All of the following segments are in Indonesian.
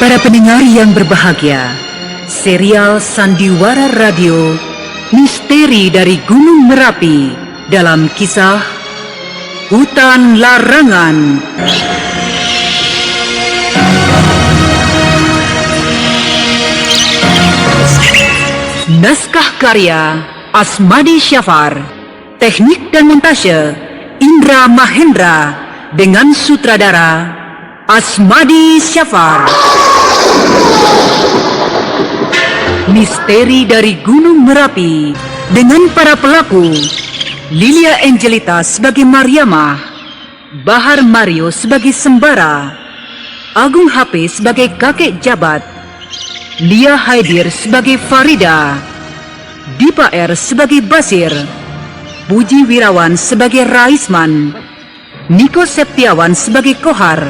Para pendengar yang berbahagia, serial Sandiwara Radio Misteri dari Gunung Merapi dalam kisah Hutan Larangan. Naskah karya Asmadi Syafar, teknik dan montase Indra Mahendra dengan sutradara Asmadi Syafar. Misteri dari Gunung Merapi dengan para pelaku: Lilia Angelita sebagai Mariamah, Bahar Mario sebagai Sembara, Agung HP sebagai kakek jabat, Lia Haidir sebagai Farida, Dipa R sebagai Basir, Puji Wirawan sebagai Raisman, Niko Septiawan sebagai Kohar,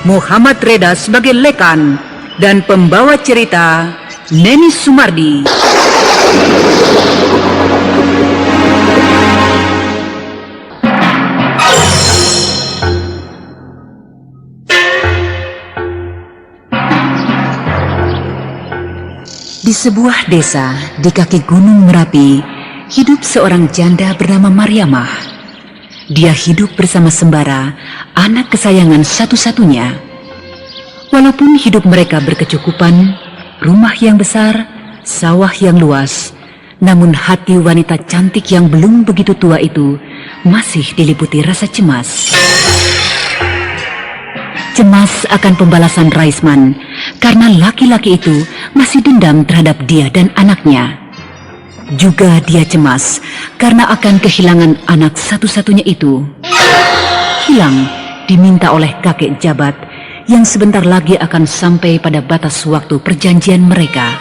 Muhammad Reda sebagai Lekan, dan pembawa cerita Neni Sumardi. Di sebuah desa di kaki Gunung Merapi, hidup seorang janda bernama Mariamah. Dia hidup bersama Sembara, anak kesayangan satu-satunya. Walaupun hidup mereka berkecukupan, rumah yang besar, sawah yang luas, namun hati wanita cantik yang belum begitu tua itu masih diliputi rasa cemas. Cemas akan pembalasan Raisman karena laki-laki itu masih dendam terhadap dia dan anaknya. Juga dia cemas karena akan kehilangan anak satu-satunya itu. Hilang diminta oleh kakek jabat yang sebentar lagi akan sampai pada batas waktu perjanjian mereka.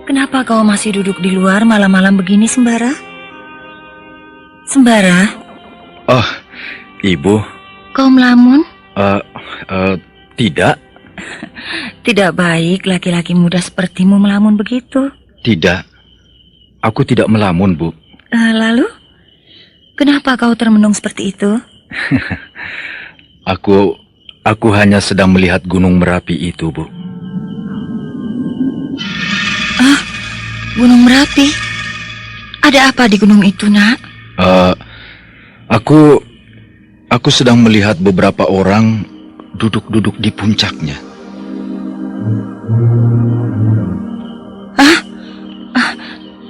Kenapa kau masih duduk di luar malam-malam begini, Sembara? Sembara? Oh, Ibu. Kau melamun? Tidak. Tidak baik laki-laki muda sepertimu melamun begitu. Tidak. Aku tidak melamun, Bu. Lalu? Kenapa kau termenung seperti itu? Aku hanya sedang melihat Gunung Merapi itu, Bu. Gunung Merapi? Ada apa di gunung itu, Nak? Aku sedang melihat beberapa orang duduk-duduk di puncaknya.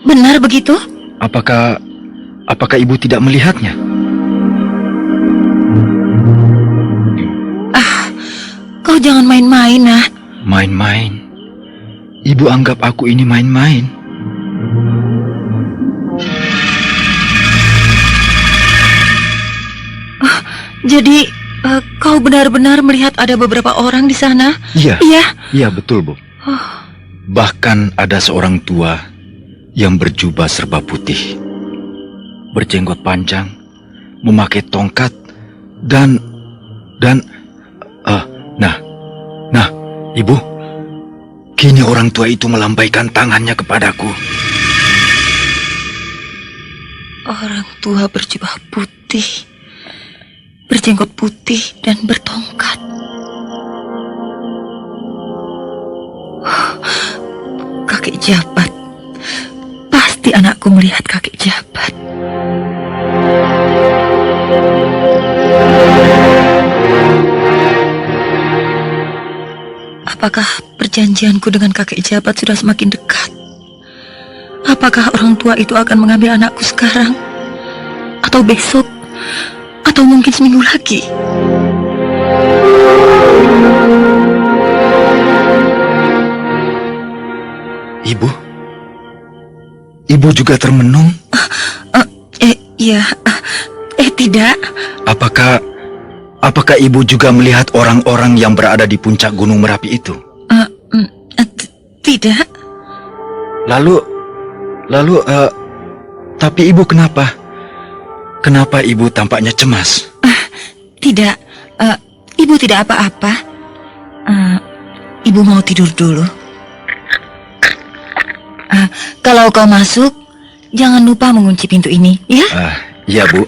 Benar begitu? Apakah Ibu tidak melihatnya? Kau jangan main-main, Nak. Main-main? Ibu anggap aku ini main-main? Jadi, kau benar-benar melihat ada beberapa orang di sana? Iya. Iya? Iya, betul, Bu. Bahkan ada seorang tua yang berjubah serba putih, berjenggot panjang, memakai tongkat, dan Ibu, kini orang tua itu melambaikan tangannya kepadaku. Orang tua berjubah putih, berjenggot putih dan bertongkat. Kakek jabat. Pasti anakku melihat kakek jabat. Apakah perjanjianku dengan kakek jabat sudah semakin dekat? Apakah orang tua itu akan mengambil anakku sekarang? Atau besok? Atau mungkin seminggu lagi? Ibu juga termenung? Iya. Tidak. Apakah ibu juga melihat orang-orang yang berada di puncak Gunung Merapi itu? Tidak. Lalu, tapi ibu kenapa? Kenapa ibu tampaknya cemas? Tidak. Ibu tidak apa-apa. Ibu mau tidur dulu. Kalau kau masuk, jangan lupa mengunci pintu ini, ya? Iya, Bu.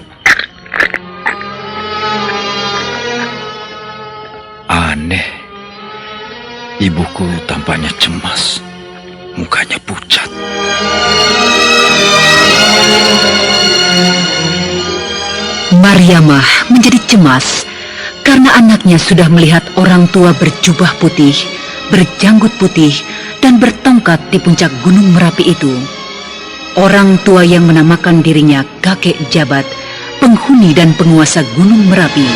Aneh. Ibuku tampaknya cemas. Mukanya pucat. Mariamah menjadi cemas karena anaknya sudah melihat orang tua berjubah putih, berjanggut putih, dan bertongkat di puncak Gunung Merapi itu. Orang tua yang menamakan dirinya kakek jabat, penghuni dan penguasa Gunung Merapi.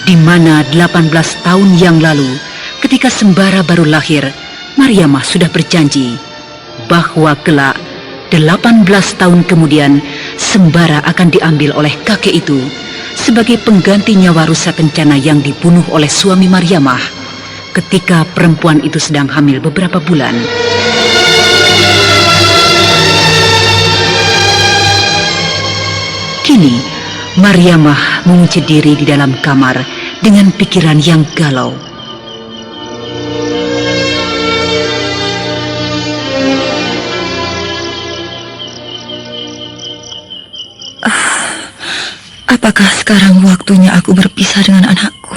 Di mana 18 tahun yang lalu, ketika Sembara baru lahir, Mariamah sudah berjanji bahwa kelak 18 tahun kemudian Sembara akan diambil oleh kakek itu sebagai pengganti nyawa Rusa Kencana yang dibunuh oleh suami Mariamah ketika perempuan itu sedang hamil beberapa bulan. Kini, Mariamah mengunci diri di dalam kamar dengan pikiran yang galau. Apakah sekarang waktunya aku berpisah dengan anakku?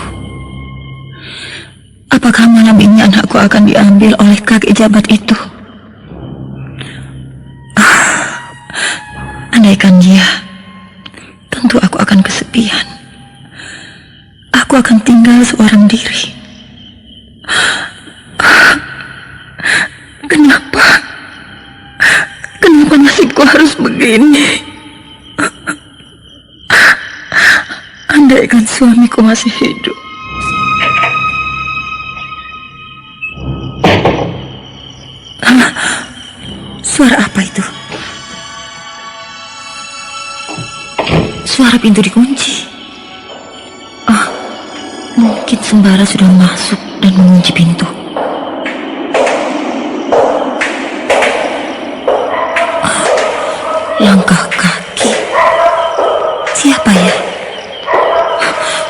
Apakah malam ini anakku akan diambil oleh kakek jabat itu? Andaikan dia, tentu aku akan kesepian. Aku akan tinggal seorang diri. Kenapa nasibku harus begini? Andaikan suamiku masih hidup. Suara apa itu? Suara pintu dikunci. Mungkin Sembara sudah masuk dan mengunci pintu. Langkah kaki. Siapa ya?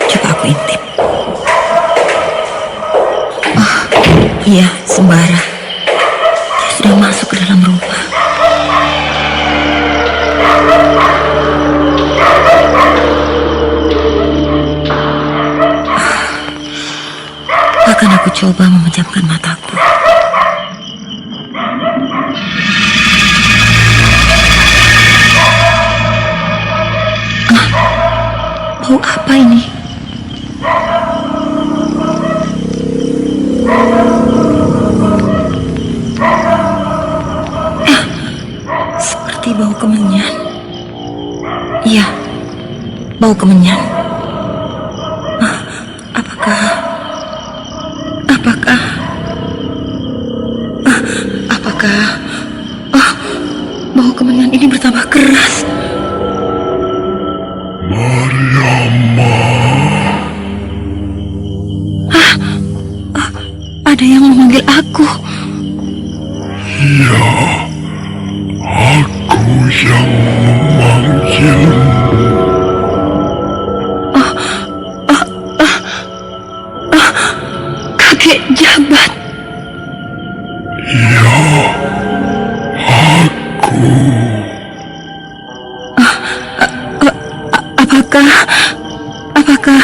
Coba aku intip. Iya, Sembara. Dia sudah masuk ke dalam rumah. Akan aku coba memejamkan mataku. Bau apa ini? Seperti bau kemenyan. Iya, bau kemenyan. Apakah bau kemenyan ini bertambah keras? Mariamah. Ada yang memanggil aku. Ya, aku yang memanggilmu. Kakek jabat. Ya, aku. Apakah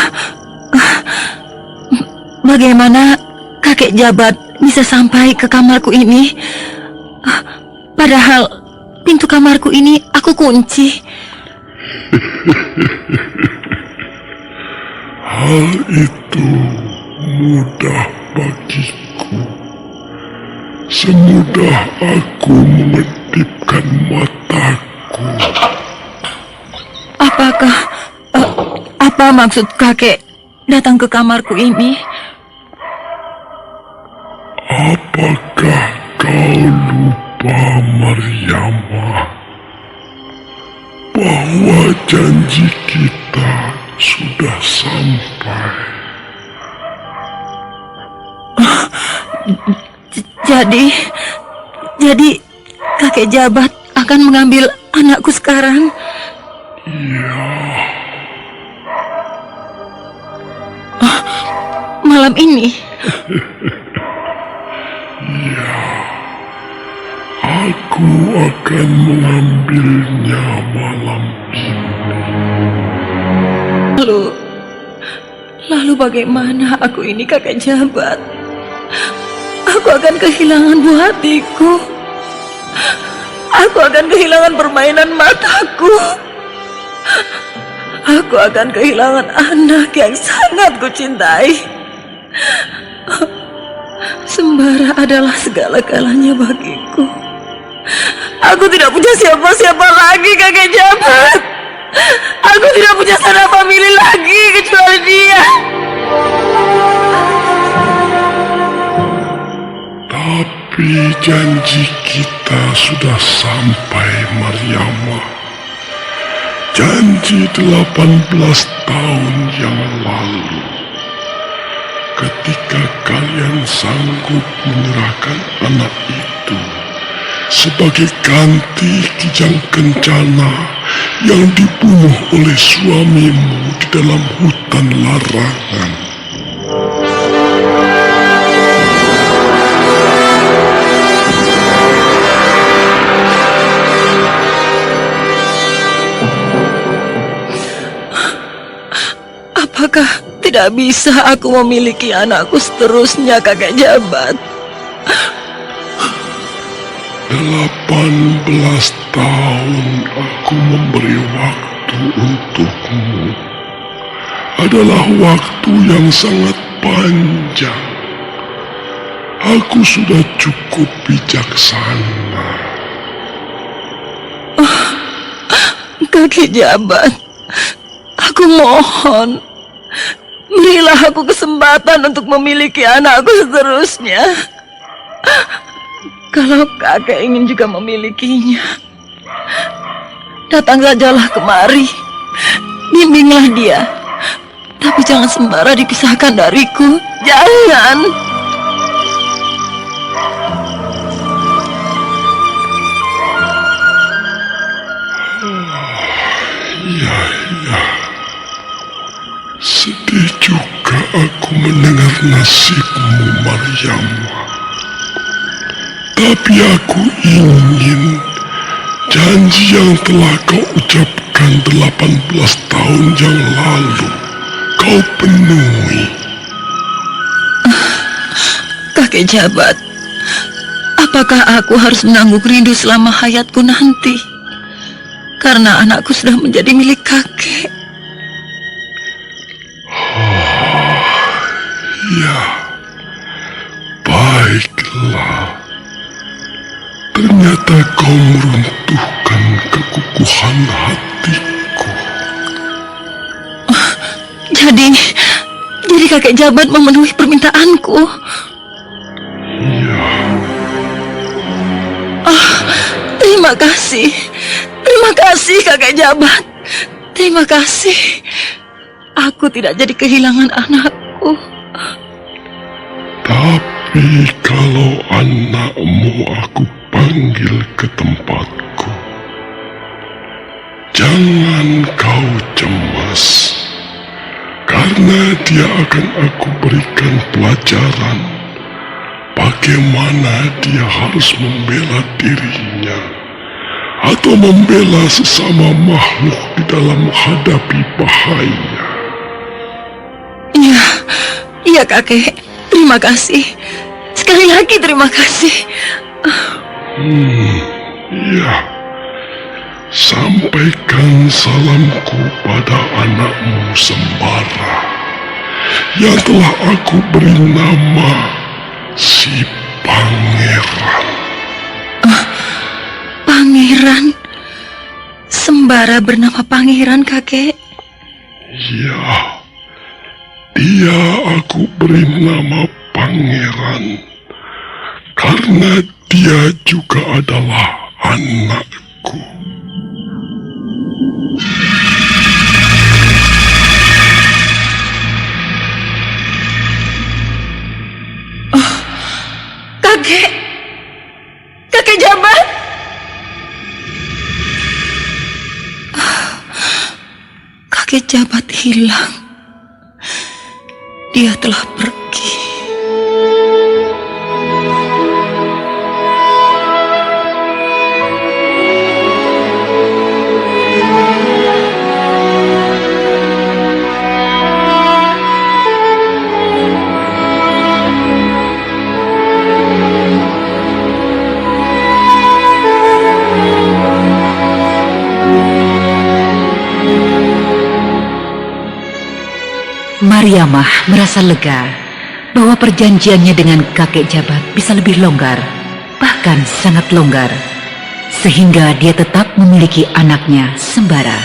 bagaimana kakek jabat bisa sampai ke kamarku ini? Padahal pintu kamarku ini aku kunci. Hal itu mudah bagiku. Semudah aku mengedipkan mataku. Apa maksud kakek datang ke kamarku ini? Apakah kau lupa Maryamah, bahwa janji kita sudah sampai. Jadi kakek jabat akan mengambil anakku sekarang? Iya, Malam ini? aku akan mengambilnya malam ini. Lalu bagaimana aku ini kakek jabat? Aku akan kehilangan buah hatiku. Aku akan kehilangan permainan mataku. Aku akan kehilangan anak yang sangat kucintai. Sembara adalah segala-galanya bagiku. Aku tidak punya siapa-siapa lagi kakek jabat. Aku tidak punya sanak famili lagi kecuali dia. Tapi janji kita sudah sampai, Maryamah. Janji 18 tahun yang lalu. Ketika kalian sanggup menyerahkan anak itu sebagai ganti Kijang Kencana yang dibunuh oleh suamimu di dalam hutan larangan. Apakah tidak bisa aku memiliki anakku seterusnya kakek jabat? 18 tahun aku memberi waktu untukmu. Adalah waktu yang sangat panjang. Aku sudah cukup bijaksana. Kakek jabat, aku mohon, berilah aku kesempatan untuk memiliki anakku seterusnya. Kalau kakek ingin juga memilikinya, datang sajalah kemari, bimbinglah dia. Tapi jangan sembara dipisahkan dariku, jangan. Ya, sedih juga aku mendengar nasibmu, Maryamah. Tapi aku ingin janji yang telah kau ucapkan 18 tahun yang lalu kau penuhi. Kakek jabat, apakah aku harus menanggung rindu selama hayatku nanti? Karena anakku sudah menjadi milik kakek. Ya, baiklah. Ternyata kau meruntuhkan kekukuhan hatiku. Jadi kakek jabat memenuhi permintaanku. Ya, Terima kasih kakek jabat. Terima kasih. Aku tidak jadi kehilangan anakku. tapi kalau anakmu aku panggil ke tempatku, jangan kau cemas, karena dia akan aku berikan pelajaran bagaimana dia harus membela dirinya atau membela sesama makhluk di dalam menghadapi bahaya. Iya kakek, terima kasih. Sekali lagi terima kasih. Ya, sampaikan salamku pada anakmu Sembara yang telah aku beri nama si Pangeran. Pangeran? Sembara bernama Pangeran, kakek? Ya, dia aku beri nama Pangeran karena Dia juga adalah anakku. Kakek! Kakek Jabat! Kakek Jabat hilang. Dia telah pergi. Mariamah merasa lega bahwa perjanjiannya dengan kakek Jabat bisa lebih longgar, bahkan sangat longgar, sehingga dia tetap memiliki anaknya Sembara.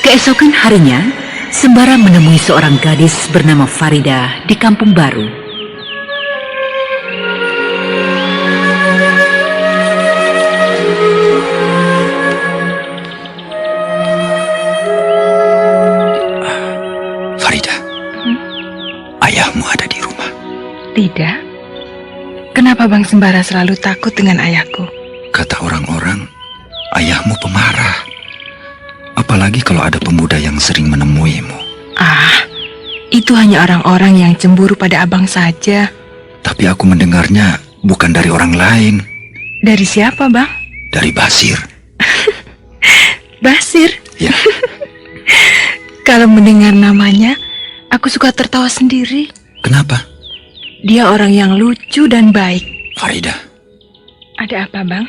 Keesokan harinya, Sembara menemui seorang gadis bernama Farida di kampung baru. Farida, ayahmu ada di rumah. Tidak. Kenapa Bang Sembara selalu takut dengan ayahku? Kata orang-orang, ayahmu pemarah. Apalagi kalau ada pemuda yang sering menemuimu. Ah, itu hanya orang-orang yang cemburu pada abang saja. Tapi aku mendengarnya bukan dari orang lain. Dari siapa, Bang? Dari Basir. Basir. Ya, Kalau mendengar namanya, aku suka tertawa sendiri. kenapa? Dia orang yang lucu dan baik. Farida, Ada apa, Bang?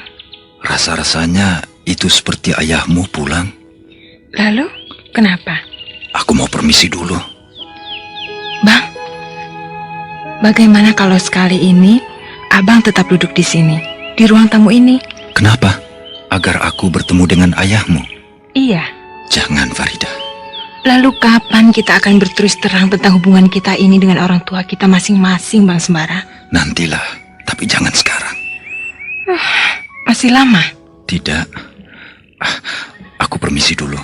rasa-rasanya itu seperti ayahmu pulang. Lalu, kenapa? Aku mau permisi dulu. Bang, bagaimana kalau sekali ini abang tetap duduk di sini, di ruang tamu ini? Kenapa? Agar aku bertemu dengan ayahmu. Iya. Jangan, Farida. Lalu kapan kita akan berterus terang tentang hubungan kita ini dengan orang tua kita masing-masing, Bang Sembara? Nantilah, tapi jangan sekarang. Masih lama? Tidak. Aku permisi dulu.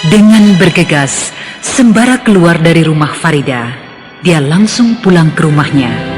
Dengan bergegas, Sembara keluar dari rumah Farida. Dia langsung pulang ke rumahnya.